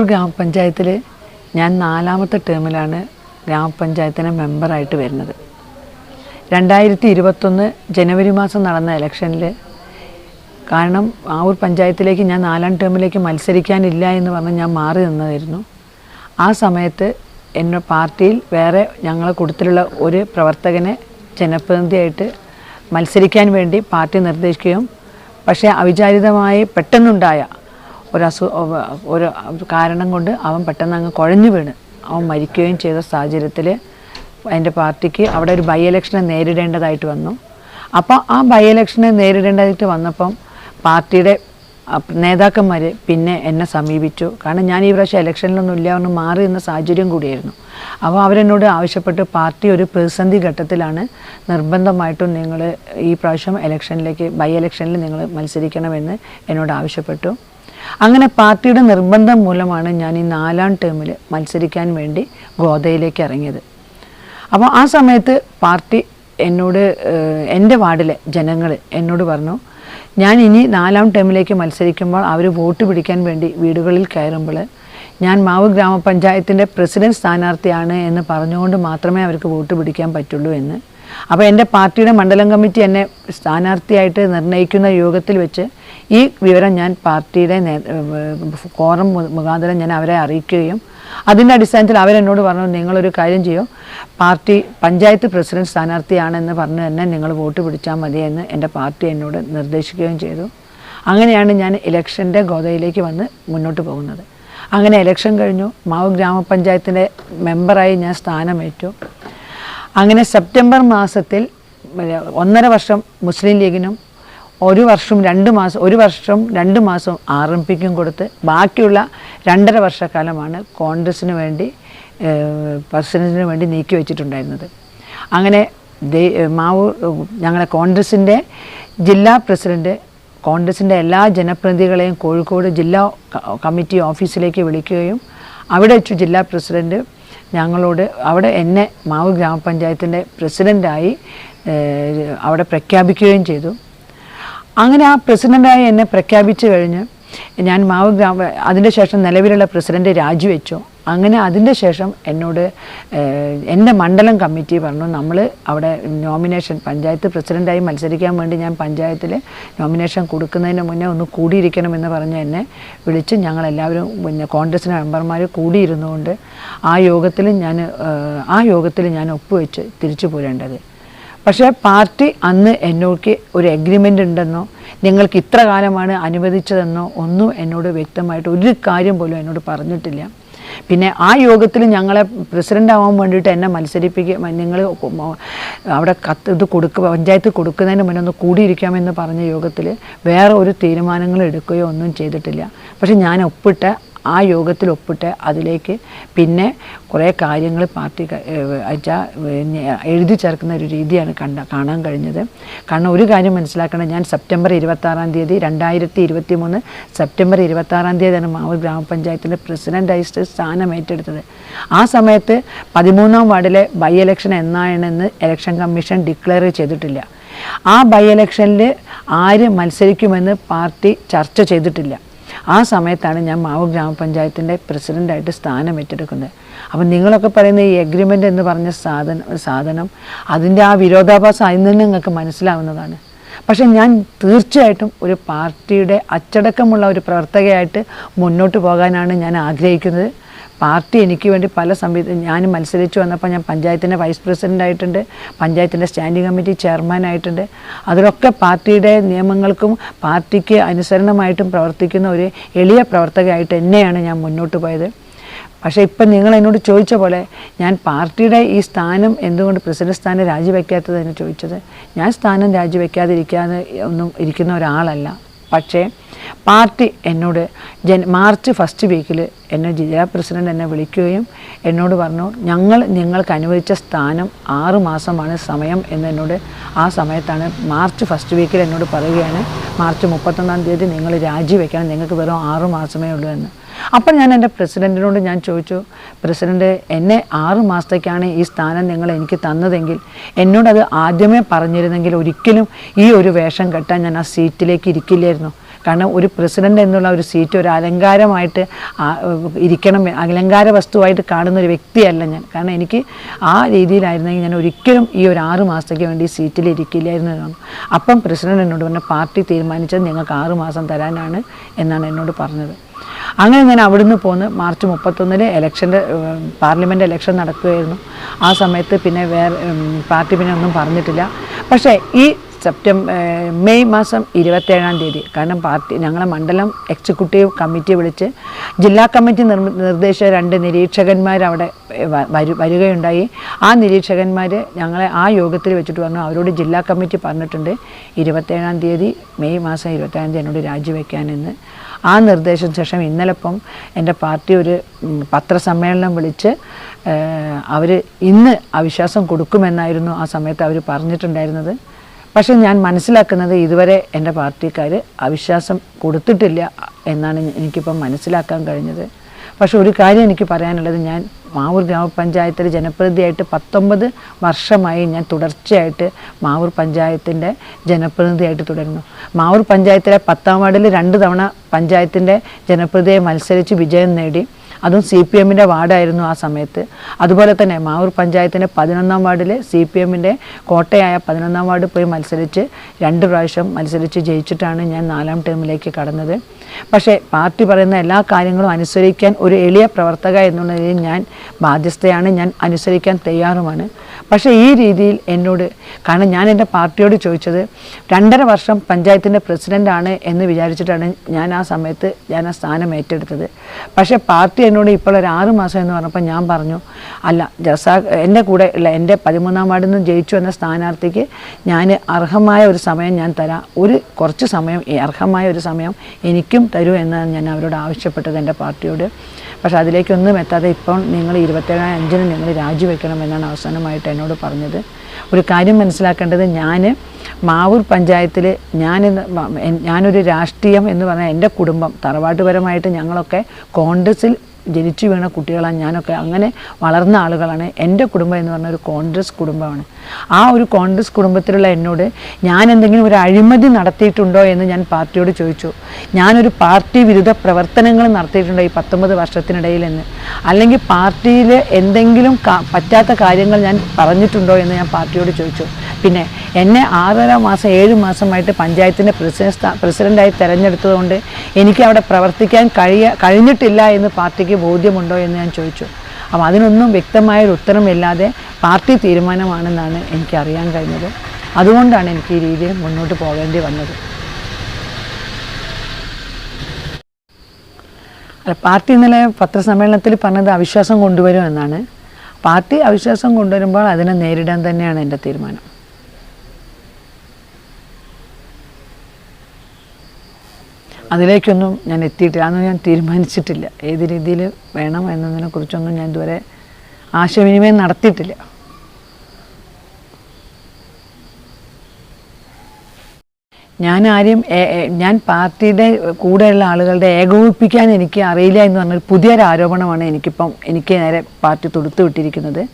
മാവൂർ ഗ്രാമപഞ്ചായത്തിൽ ഞാൻ 4ാമത്തെ ടേമിലാണ് ഗ്രാമപഞ്ചായത്തിനെ മെമ്പറായിട്ട് വരുന്നത്. 2021 ജനുവരി മാസം നടന്ന ഇലക്ഷനിൽ, കാരണം മാവൂർ പഞ്ചായത്തിലേക്ക് ഞാൻ 4ാം ടേമിലേക്ക് മത്സരിക്കാനില്ല എന്ന് പറഞ്ഞ് ഞാൻ മാറി നിന്നതായിരുന്നു. ആ സമയത്ത് എൻ്റെ പാർട്ടിയിൽ വേറെ ഞങ്ങളെ കൂട്ടത്തിലുള്ള ഒരു പ്രവർത്തകനെ ജനപ്രതിനിധിയായിട്ട് മത്സരിക്കാൻ വേണ്ടി പാർട്ടി നിർദ്ദേശിക്കുകയും, പക്ഷേ അവിചാരിതമായി പെട്ടെന്നുണ്ടായ ഒരു കാരണം കൊണ്ട് അവൻ പെട്ടെന്ന് അങ്ങ് കുഴഞ്ഞു വീണ് അവൻ മരിക്കുകയും ചെയ്ത സാഹചര്യത്തിൽ എൻ്റെ പാർട്ടിക്ക് അവിടെ ഒരു ബൈ ഇലക്ഷനെ നേരിടേണ്ടതായിട്ട് വന്നു. അപ്പോൾ ആ ബൈ ഇലക്ഷനെ നേരിടേണ്ടതായിട്ട് വന്നപ്പം പാർട്ടിയുടെ നേതാക്കന്മാർ പിന്നെ എന്നെ സമീപിച്ചു. കാരണം ഞാൻ ഈ പ്രാവശ്യം ഇലക്ഷനിലൊന്നും ഇല്ല എന്ന് മാറി നിന്ന സാഹചര്യം കൂടിയായിരുന്നു. അപ്പോൾ അവരെന്നോട് ആവശ്യപ്പെട്ടു, പാർട്ടി ഒരു പ്രതിസന്ധി ഘട്ടത്തിലാണ്, നിർബന്ധമായിട്ടും നിങ്ങൾ ഈ പ്രാവശ്യം ബൈ ഇലക്ഷനിൽ നിങ്ങൾ മത്സരിക്കണമെന്ന് എന്നോട് ആവശ്യപ്പെട്ടു. അങ്ങനെ പാർട്ടിയുടെ നിർബന്ധം മൂലമാണ് ഞാൻ ഈ 4ാം ടേമിൽ മത്സരിക്കാൻ വേണ്ടി ഗോദയിലേക്ക് ഇറങ്ങിയത്. അപ്പോൾ ആ സമയത്ത് പാർട്ടി എന്നോട്, എൻ്റെ വാർഡിലെ ജനങ്ങൾ എന്നോട് പറഞ്ഞു, ഞാൻ ഇനി 4ാം ടേമിലേക്ക് മത്സരിക്കുമ്പോൾ അവർ വോട്ട് പിടിക്കാൻ വേണ്ടി വീടുകളിൽ കയറുമ്പോൾ ഞാൻ മാവൂർ ഗ്രാമപഞ്ചായത്തിൻ്റെ പ്രസിഡന്റ് സ്ഥാനാർത്ഥിയാണ് എന്ന് പറഞ്ഞുകൊണ്ട് മാത്രമേ അവർക്ക് വോട്ട് പിടിക്കാൻ പറ്റുള്ളൂ എന്ന്. അപ്പോൾ എൻ്റെ പാർട്ടിയുടെ മണ്ഡലം കമ്മിറ്റി എന്നെ സ്ഥാനാർത്ഥിയായിട്ട് നിർണ്ണയിക്കുന്ന യോഗത്തിൽ വെച്ച് ഈ വിവരം ഞാൻ പാർട്ടിയുടെ കോറം മുഖാന്തരം ഞാൻ അവരെ അറിയിക്കുകയും, അതിൻ്റെ അടിസ്ഥാനത്തിൽ അവരെന്നോട് പറഞ്ഞു, നിങ്ങളൊരു കാര്യം ചെയ്യും, പാർട്ടി പഞ്ചായത്ത് പ്രസിഡന്റ് സ്ഥാനാർത്ഥിയാണെന്ന് പറഞ്ഞ് തന്നെ നിങ്ങൾ വോട്ട് പിടിച്ചാൽ മതിയെന്ന് എൻ്റെ പാർട്ടി എന്നോട് നിർദ്ദേശിക്കുകയും ചെയ്തു. അങ്ങനെയാണ് ഞാൻ ഇലക്ഷൻ്റെ ഗോദയിലേക്ക് വന്ന് മുന്നോട്ട് പോകുന്നത്. അങ്ങനെ ഇലക്ഷൻ കഴിഞ്ഞു. മാവൂർ ഗ്രാമപഞ്ചായത്തിൻ്റെ മെമ്പറായി ഞാൻ സ്ഥാനമേറ്റു. അങ്ങനെ സെപ്റ്റംബർ മാസത്തിൽ 1.5 വർഷം മുസ്ലിം ലീഗിനും 1 വർഷം 2 മാസം RMPക്കും കൊടുത്ത് ബാക്കിയുള്ള 2.5 വർഷക്കാലമാണ് കോൺഗ്രസ്സിന് വേണ്ടി പ്രസിഡന്റിന് വേണ്ടി നീക്കി വെച്ചിട്ടുണ്ടായിരുന്നത്. അങ്ങനെ ഞങ്ങളെ കോൺഗ്രസിൻ്റെ ജില്ലാ പ്രസിഡന്റ് കോൺഗ്രസിൻ്റെ എല്ലാ ജനപ്രതിനിധികളെയും കോഴിക്കോട് ജില്ലാ കമ്മിറ്റി ഓഫീസിലേക്ക് വിളിക്കുകയും അവിടെ വെച്ച് ജില്ലാ പ്രസിഡന്റ് ഞങ്ങളോട് എന്നെ മാവൂർ ഗ്രാമപഞ്ചായത്തിൻ്റെ പ്രസിഡൻ്റായി അവിടെ പ്രഖ്യാപിക്കുകയും ചെയ്തു. അങ്ങനെ ആ പ്രസിഡൻ്റായി എന്നെ പ്രഖ്യാപിച്ചു കഴിഞ്ഞ് ഞാൻ അതിൻ്റെ ശേഷം നിലവിലുള്ള പ്രസിഡന്റ് രാജിവെച്ചു. അങ്ങനെ അതിൻ്റെ ശേഷം എന്നോട് എൻ്റെ മണ്ഡലം കമ്മിറ്റി പറഞ്ഞു, നമ്മൾ അവിടെ നോമിനേഷൻ പഞ്ചായത്ത് പ്രസിഡൻ്റായി മത്സരിക്കാൻ വേണ്ടി ഞാൻ പഞ്ചായത്തിൽ നോമിനേഷൻ കൊടുക്കുന്നതിന് മുന്നേ ഒന്ന് കൂടിയിരിക്കണമെന്ന് പറഞ്ഞ് എന്നെ വിളിച്ച് ഞങ്ങളെല്ലാവരും കോൺഗ്രസിൻ്റെ മെമ്പർമാർ കൂടിയിരുന്നുകൊണ്ട് ആ യോഗത്തിൽ ഞാൻ ഒപ്പുവെച്ച് തിരിച്ചു പോരേണ്ടത്. പക്ഷേ പാർട്ടി അന്ന് എന്നോട് ഒരു എഗ്രിമെൻ്റ് ഉണ്ടെന്നോ നിങ്ങൾക്ക് ഇത്ര കാലമാണ് അനുവദിച്ചതെന്നോ ഒന്നും എന്നോട് വ്യക്തമായിട്ട് ഒരു കാര്യം പോലും എന്നോട് പറഞ്ഞിട്ടില്ല. പിന്നെ ആ യോഗത്തിൽ ഞങ്ങളെ പ്രസിഡൻ്റ് ആവാൻ വേണ്ടിയിട്ട് എന്നെ നിങ്ങൾ അവിടെ പഞ്ചായത്ത് കൊടുക്കുന്നതിന് മുന്നേ ഒന്ന് കൂടിയിരിക്കാമെന്ന് പറഞ്ഞ യോഗത്തിൽ വേറെ ഒരു തീരുമാനങ്ങൾ എടുക്കുകയോ ഒന്നും ചെയ്തിട്ടില്ല. പക്ഷെ ഞാൻ ആ യോഗത്തിൽ ഒപ്പിട്ട് അതിലേക്ക് പിന്നെ കുറേ കാര്യങ്ങൾ പാർട്ടി എഴുതി ചേർക്കുന്ന ഒരു രീതിയാണ് കാണാൻ കഴിഞ്ഞത്. കാരണം ഒരു കാര്യം മനസ്സിലാക്കണം, ഞാൻ സെപ്റ്റംബർ 26-ാം തീയതി 2023 സെപ്റ്റംബർ 26-ാം തീയതിയാണ് മാവൂർ ഗ്രാമപഞ്ചായത്തിൻ്റെ പ്രസിഡൻ്റായി സ്ഥാനം ഏറ്റെടുത്തത്. ആ സമയത്ത് 13-ാം വാർഡിലെ ബൈ ഇലക്ഷൻ എന്നാണെന്ന് ഇലക്ഷൻ കമ്മീഷൻ ഡിക്ലെയർ ചെയ്തിട്ടില്ല. ആ ബൈ ഇലക്ഷനിൽ ആര് മത്സരിക്കുമെന്ന് പാർട്ടി ചർച്ച ചെയ്തിട്ടില്ല. ആ സമയത്താണ് ഞാൻ മാവൂർ ഗ്രാമപഞ്ചായത്തിൻ്റെ പ്രസിഡൻ്റായിട്ട് സ്ഥാനം ഏറ്റെടുക്കുന്നത്. അപ്പം നിങ്ങളൊക്കെ പറയുന്ന ഈ എഗ്രിമെൻ്റ് എന്ന് പറഞ്ഞ സാധനം അതിൻ്റെ ആ വിരോധാഭാസം അതിൽ നിന്ന് നിങ്ങൾക്ക് മനസ്സിലാവുന്നതാണ്. പക്ഷേ ഞാൻ തീർച്ചയായിട്ടും ഒരു പാർട്ടിയുടെ അച്ചടക്കമുള്ള ഒരു പ്രവർത്തകയായിട്ട് മുന്നോട്ട് പോകാനാണ് ഞാൻ ആഗ്രഹിക്കുന്നത്. പാർട്ടി എനിക്ക് വേണ്ടി ഞാൻ മത്സരിച്ച് വന്നപ്പോൾ ഞാൻ പഞ്ചായത്തിൻ്റെ വൈസ് പ്രസിഡൻ്റായിട്ടുണ്ട്, പഞ്ചായത്തിൻ്റെ സ്റ്റാൻഡിംഗ് കമ്മിറ്റി ചെയർമാനായിട്ടുണ്ട്. അതിലൊക്കെ പാർട്ടിയുടെ നിയമങ്ങൾക്കും പാർട്ടിക്ക് അനുസരണമായിട്ടും പ്രവർത്തിക്കുന്ന ഒരു എളിയ പ്രവർത്തകയായിട്ട് തന്നെയാണ് ഞാൻ മുന്നോട്ട് പോയത്. പക്ഷേ ഇപ്പം നിങ്ങൾ എന്നോട് ചോദിച്ച പോലെ ഞാൻ പാർട്ടിയുടെ ഈ സ്ഥാനം എന്തുകൊണ്ട് പ്രസിഡന്റ് സ്ഥാനം രാജിവെക്കാത്തതെന്ന് ചോദിച്ചത്, ഞാൻ സ്ഥാനം രാജിവെക്കാതിരിക്കാതെ ഒന്നും ഇരിക്കുന്ന ഒരാളല്ല. പക്ഷേ പാർട്ടി എന്നോട് മാർച്ച് ഫസ്റ്റ് വീക്കിൽ എന്നെ ജില്ലാ പ്രസിഡന്റ് എന്നെ വിളിക്കുകയും എന്നോട് പറഞ്ഞു, നിങ്ങൾക്ക് അനുവദിച്ച സ്ഥാനം 6 മാസമാണ് സമയം എന്നോട് ആ സമയത്താണ് മാർച്ച് ഫസ്റ്റ് വീക്കിൽ എന്നോട് പറയുകയാണ്, മാർച്ച് 31-ാം തീയതി നിങ്ങൾ രാജിവെക്കണം, നിങ്ങൾക്ക് വെറും 6 മാസമേ ഉള്ളൂ എന്ന്. അപ്പം ഞാൻ എൻ്റെ പ്രസിഡൻറ്റിനോട് ഞാൻ ചോദിച്ചു, പ്രസിഡൻറ്റ് എന്നെ 6 മാസത്തേക്കാണ് ഈ സ്ഥാനം നിങ്ങൾ എനിക്ക് തന്നതെങ്കിൽ എന്നോടത് ആദ്യമേ പറഞ്ഞിരുന്നെങ്കിൽ ഒരിക്കലും ഈ ഒരു വേഷം കെട്ടാൻ ഞാൻ ആ സീറ്റിലേക്ക് ഇരിക്കില്ലായിരുന്നു. കാരണം ഒരു പ്രസിഡൻ്റ് എന്നുള്ള ഒരു സീറ്റ് ഒരു അലങ്കാരമായിട്ട് ഇരിക്കണം, അലങ്കാര വസ്തുവായിട്ട് കാണുന്ന ഒരു വ്യക്തിയല്ല ഞാൻ. കാരണം എനിക്ക് ആ രീതിയിലായിരുന്നെങ്കിൽ ഞാൻ ഒരിക്കലും ഈ ഒരു 6 മാസത്തേക്ക് വേണ്ടി സീറ്റിൽ ഇരിക്കില്ലായിരുന്നു എന്നാണ്. അപ്പം പ്രസിഡന്റ് എന്നോട് പറഞ്ഞ പാർട്ടി തീരുമാനിച്ചത് ഞങ്ങൾക്ക് 6 മാസം തരാനാണ് എന്നാണ് എന്നോട് പറഞ്ഞത്. അങ്ങനെ ഞാൻ അവിടുന്ന് പോന്ന് മാർച്ച് 31 ഇലക്ഷൻ്റെ പാർലമെൻറ്റ് ഇലക്ഷൻ നടക്കുകയായിരുന്നു. ആ സമയത്ത് പിന്നെ പാർട്ടി പിന്നെ ഒന്നും പറഞ്ഞിട്ടില്ല. പക്ഷേ ഈ മെയ് മാസം 27-ാം തീയതി, കാരണം പാർട്ടി ഞങ്ങളെ മണ്ഡലം എക്സിക്യൂട്ടീവ് കമ്മിറ്റി വിളിച്ച് ജില്ലാ കമ്മിറ്റി നിർദ്ദേശിച്ച 2 നിരീക്ഷകന്മാർ അവിടെ വരികയുണ്ടായി. ആ നിരീക്ഷകന്മാർ ഞങ്ങളെ ആ യോഗത്തിൽ വെച്ചിട്ട് പറഞ്ഞു, അവരോട് ജില്ലാ കമ്മിറ്റി പറഞ്ഞിട്ടുണ്ട് 27-ാം തീയതി മെയ് മാസം 27-ാം തീയതി എന്നോട് രാജിവെക്കാനെന്ന്. ആ നിർദ്ദേശത്തിന് ശേഷം ഇന്നലെപ്പം എൻ്റെ പാർട്ടി ഒരു പത്രസമ്മേളനം വിളിച്ച് അവർ ഇന്ന് അവിശ്വാസം കൊടുക്കുമെന്നായിരുന്നു ആ സമയത്ത് അവർ പറഞ്ഞിട്ടുണ്ടായിരുന്നത്. പക്ഷേ ഞാൻ മനസ്സിലാക്കുന്നത് ഇതുവരെ എൻ്റെ പാർട്ടിക്കാർ അവിശ്വാസം കൊടുത്തിട്ടില്ല എന്നാണ് എനിക്കിപ്പം മനസ്സിലാക്കാൻ കഴിഞ്ഞത്. പക്ഷെ ഒരു കാര്യം എനിക്ക് പറയാനുള്ളത്, ഞാൻ മാവൂർ ഗ്രാമപഞ്ചായത്തിൽ ജനപ്രതിനിധിയായിട്ട് 19 വർഷമായി ഞാൻ തുടർച്ചയായിട്ട് മാവൂർ പഞ്ചായത്തിൻ്റെ ജനപ്രതിനിധിയായിട്ട് തുടരുന്നു. മാവൂർ പഞ്ചായത്തിലെ 10-ാം വാർഡിൽ 2 തവണ പഞ്ചായത്തിൻ്റെ ജനപ്രതിനിധിയെ മത്സരിച്ച് വിജയം നേടി. അതും CPMൻ്റെ വാർഡായിരുന്നു ആ സമയത്ത്. അതുപോലെ തന്നെ മാവൂർ പഞ്ചായത്തിൻ്റെ 11-ാം വാർഡിൽ CPMൻ്റെ കോട്ടയായ 11-ാം വാർഡ് പോയി മത്സരിച്ച് 2 പ്രാവശ്യം മത്സരിച്ച് ജയിച്ചിട്ടാണ് ഞാൻ 4-ാം ടേമിലേക്ക് കടന്നത്. പക്ഷേ പാർട്ടി പറയുന്ന എല്ലാ കാര്യങ്ങളും അനുസരിക്കാൻ ഒരു എളിയ പ്രവർത്തക എന്നുള്ള രീതിയിൽ ഞാൻ ബാധ്യസ്ഥയാണ്, ഞാൻ അനുസരിക്കാൻ തയ്യാറുമാണ്. പക്ഷേ ഈ രീതിയിൽ എന്നോട്, കാരണം ഞാൻ എൻ്റെ പാർട്ടിയോട് ചോദിച്ചത് 2.5 വർഷം പഞ്ചായത്തിൻ്റെ പ്രസിഡൻ്റാണ് എന്ന് വിചാരിച്ചിട്ടാണ് ഞാൻ ആ സമയത്ത് ഞാൻ ആ സ്ഥാനം ഏറ്റെടുത്തത്. പക്ഷേ പാർട്ടി എന്നോട് ഇപ്പോൾ ഒരു 6 മാസം എന്ന് പറഞ്ഞപ്പോൾ ഞാൻ പറഞ്ഞു, അല്ല എൻ്റെ കൂടെ ഉള്ള എൻ്റെ 13-ാം വാർഡിൽ നിന്ന് ജയിച്ചു എന്ന സ്ഥാനാർത്ഥിക്ക് ഞാൻ അർഹമായ ഒരു സമയം ഞാൻ തരാം, കുറച്ച് സമയം, അർഹമായ ഒരു സമയം എനിക്കും തരൂ എന്നാണ് ഞാൻ അവരോട് ആവശ്യപ്പെട്ടത് എൻ്റെ പാർട്ടിയോട്. പക്ഷെ അതിലേക്കൊന്നും എത്താതെ ഇപ്പോൾ നിങ്ങൾ 27-ാം നിങ്ങൾ രാജിവെക്കണമെന്നാണ് അവസാനമായിട്ട് എന്നോട് പറഞ്ഞത്. ഒരു കാര്യം മനസ്സിലാക്കേണ്ടത്, ഞാൻ മാവൂർ പഞ്ചായത്തിൽ ഞാനൊരു രാഷ്ട്രീയം എന്ന് പറഞ്ഞാൽ എൻ്റെ കുടുംബം തറവാട്ടുപരമായിട്ട് ഞങ്ങളൊക്കെ കോൺഗ്രസിൽ ജനിച്ചു വീണ കുട്ടികളാണ്, ഞാനൊക്കെ അങ്ങനെ വളർന്ന ആളുകളാണ്. എൻ്റെ കുടുംബം എന്ന് പറഞ്ഞ ഒരു കോൺഗ്രസ് കുടുംബമാണ്. ആ ഒരു കോൺഗ്രസ് കുടുംബത്തിലുള്ള എന്നോട് ഞാൻ എന്തെങ്കിലും ഒരു അഴിമതി നടത്തിയിട്ടുണ്ടോ എന്ന് ഞാൻ പാർട്ടിയോട് ചോദിച്ചു. ഞാനൊരു പാർട്ടി വിരുദ്ധ പ്രവർത്തനങ്ങൾ നടത്തിയിട്ടുണ്ടോ ഈ 19 വർഷത്തിനിടയിൽ എന്ന്, അല്ലെങ്കിൽ പാർട്ടിയിൽ എന്തെങ്കിലും പറ്റാത്ത കാര്യങ്ങൾ ഞാൻ പറഞ്ഞിട്ടുണ്ടോ എന്ന് ഞാൻ പാർട്ടിയോട് ചോദിച്ചു. പിന്നെ എന്നെ 6.5 മാസം 7 മാസമായിട്ട് പഞ്ചായത്തിൻ്റെ പ്രസിഡൻ്റായി തിരഞ്ഞെടുത്തതുകൊണ്ട് എനിക്ക് അവിടെ പ്രവർത്തിക്കാൻ കഴിഞ്ഞിട്ടില്ല എന്ന് പാർട്ടിക്ക് ബോധ്യമുണ്ടോ എന്ന് ഞാൻ ചോദിച്ചു. അപ്പോൾ അതിനൊന്നും വ്യക്തമായൊരു ഉത്തരമില്ലാതെ പാർട്ടി തീരുമാനമാണെന്നാണ് എനിക്കറിയാൻ കഴിഞ്ഞത്. അതുകൊണ്ടാണ് എനിക്ക് ഈ രീതിയിൽ മുന്നോട്ട് പോകേണ്ടി വന്നത്. പാർട്ടി ഇന്നലെ പത്രസമ്മേളനത്തിൽ പറഞ്ഞത് അവിശ്വാസം കൊണ്ടുവരുമെന്നാണ്. പാർട്ടി അവിശ്വാസം കൊണ്ടുവരുമ്പോൾ അതിനെ നേരിടാൻ തന്നെയാണ് എൻ്റെ തീരുമാനം. അതിലേക്കൊന്നും ഞാൻ എത്തിയിട്ടില്ല, അതൊന്നും ഞാൻ തീരുമാനിച്ചിട്ടില്ല. ഏത് രീതിയിൽ വേണം എന്നതിനെക്കുറിച്ചൊന്നും ഞാൻ ഇതുവരെ ആശയവിനിമയം നടത്തിയിട്ടില്ല. ഞാൻ പാർട്ടിയുടെ കൂടെയുള്ള ആളുകളുടെ ഏകോപിപ്പിക്കാൻ എനിക്ക് അറിയില്ല എന്ന് പറഞ്ഞൊരു പുതിയൊരു ആരോപണമാണ് എനിക്ക് നേരെ പാർട്ടി തൊടുത്തു വിട്ടിരിക്കുന്നത്.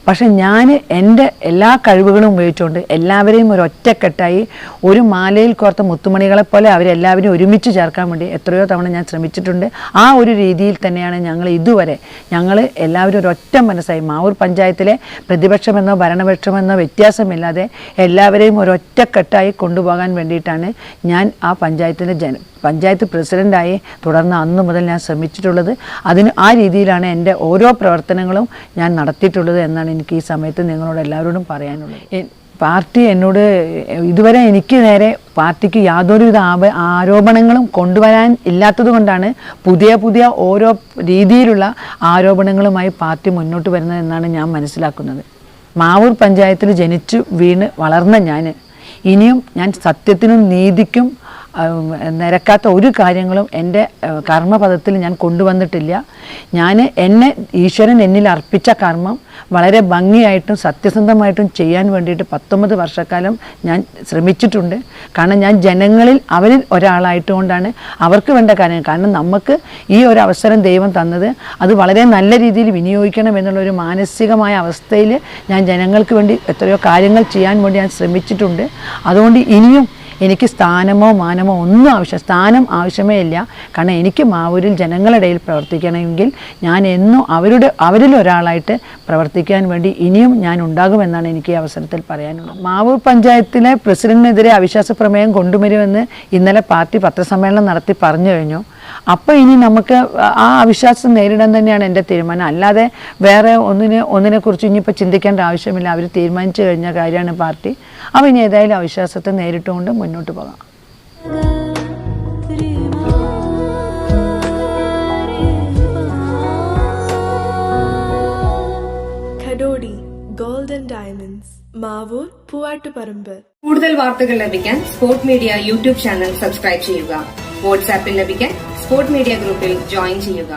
പക്ഷെ ഞാൻ എൻ്റെ എല്ലാ കഴിവുകളും ഉപയോഗിച്ചുകൊണ്ട് എല്ലാവരെയും ഒരു ഒറ്റക്കെട്ടായി ഒരു മാലയിൽ കോർത്ത മുത്തുമണികളെ പോലെ അവരെല്ലാവരും ഒരുമിച്ച് ചേർക്കാൻ വേണ്ടി എത്രയോ തവണ ഞാൻ ശ്രമിച്ചിട്ടുണ്ട്. ആ ഒരു രീതിയിൽ തന്നെയാണ് ഞങ്ങൾ എല്ലാവരും ഒരു ഒറ്റ മനസ്സായി മാവൂർ പഞ്ചായത്തിലെ പ്രതിപക്ഷമെന്നോ ഭരണപക്ഷമെന്നോ വ്യത്യാസമില്ലാതെ എല്ലാവരെയും ഒരു ഒറ്റക്കെട്ടായി കൊണ്ടുപോകാൻ വേണ്ടിയിട്ടാണ് ഞാൻ ആ പഞ്ചായത്ത് പ്രസിഡൻ്റായി തുടർന്ന് അന്ന് മുതൽ ഞാൻ ശ്രമിച്ചിട്ടുള്ളത്. ആ രീതിയിലാണ് എൻ്റെ ഓരോ പ്രവർത്തനങ്ങളും ഞാൻ നടത്തിയിട്ടുള്ളത് എന്നാണ് എനിക്ക് ഈ സമയത്ത് നിങ്ങളോട് എല്ലാവരോടും പറയാനുള്ളത്. പാർട്ടി എന്നോട് ഇതുവരെ എനിക്ക് നേരെ പാർട്ടിക്ക് യാതൊരുവിധ ആരോപണങ്ങളും കൊണ്ടുവരാൻ ഇല്ലാത്തത് കൊണ്ടാണ് പുതിയ ഓരോ രീതിയിലുള്ള ആരോപണങ്ങളുമായി പാർട്ടി മുന്നോട്ട് വരുന്നതെന്നാണ് ഞാൻ മനസ്സിലാക്കുന്നത്. മാവൂർ പഞ്ചായത്തിൽ ജനിച്ചു വീണ് വളർന്ന ഇനിയും ഞാൻ സത്യത്തിനും നീതിക്കും നിരക്കാത്ത ഒരു കാര്യങ്ങളും എൻ്റെ കർമ്മപദത്തിൽ ഞാൻ കൊണ്ടുവന്നിട്ടില്ല. ഈശ്വരൻ എന്നിൽ അർപ്പിച്ച കർമ്മം വളരെ ഭംഗിയായിട്ടും സത്യസന്ധമായിട്ടും ചെയ്യാൻ വേണ്ടിയിട്ട് 19 വർഷക്കാലം ഞാൻ ശ്രമിച്ചിട്ടുണ്ട്. കാരണം ഞാൻ അവരിൽ ഒരാളായിട്ടുകൊണ്ടാണ് അവർക്ക് വേണ്ട കാര്യം. കാരണം നമുക്ക് ഈ ഒരു അവസരം ദൈവം തന്നത് അത് വളരെ നല്ല രീതിയിൽ വിനിയോഗിക്കണം എന്നുള്ളൊരു മാനസികമായ അവസ്ഥയിൽ ഞാൻ ജനങ്ങൾക്ക് വേണ്ടി എത്രയോ കാര്യങ്ങൾ ചെയ്യാൻ വേണ്ടി ഞാൻ ശ്രമിച്ചിട്ടുണ്ട്. അതുകൊണ്ട് ഇനിയും എനിക്ക് സ്ഥാനമോ മാനമോ ഒന്നും സ്ഥാനം ആവശ്യമേ ഇല്ല. കാരണം എനിക്ക് മാവൂരിൽ ജനങ്ങളുടെ ഇടയിൽ പ്രവർത്തിക്കണമെങ്കിൽ ഞാൻ എന്നും അവരിൽ ഒരാളായിട്ട് പ്രവർത്തിക്കാൻ വേണ്ടി ഇനിയും ഞാൻ ഉണ്ടാകുമെന്നാണ് എനിക്ക് ഈ അവസരത്തിൽ പറയാനുള്ളത്. മാവൂർ പഞ്ചായത്തിലെ പ്രസിഡന്റിനെതിരെ അവിശ്വാസ പ്രമേയം കൊണ്ടുവരുമെന്ന് ഇന്നലെ പാർട്ടി പത്രസമ്മേളനം നടത്തി പറഞ്ഞു കഴിഞ്ഞു. അപ്പോൾ ഇനി നമുക്ക് ആ അവിശ്വാസം നേരിടാൻ തന്നെയാണ് എൻ്റെ തീരുമാനം. അല്ലാതെ വേറെ ഒന്നിനെക്കുറിച്ച് ഇനിയിപ്പോൾ ചിന്തിക്കേണ്ട ആവശ്യമില്ല. അവർ തീരുമാനിച്ചു കഴിഞ്ഞ കാര്യമാണ് പാർട്ടി. അപ്പോൾ ഇനി ഏതായാലും അവിശ്വാസത്തെ നേരിട്ടുകൊണ്ട് മുന്നോട്ട് പോകാം. ഖഡോഡി ഗോൾഡൻ ഡയമണ്ട്സ്, മാവൂർ, പൂവാട്ടുപറമ്പ്. കൂടുതൽ വാർത്തകൾ ലഭിക്കാൻ sport media YouTube channel subscribe ചെയ്യുക. വാട്സാപ്പിൽ ലഭിക്കാൻ സ്പോർട് മീഡിയ ഗ്രൂപ്പിൽ ജോയിൻ ചെയ്യുക.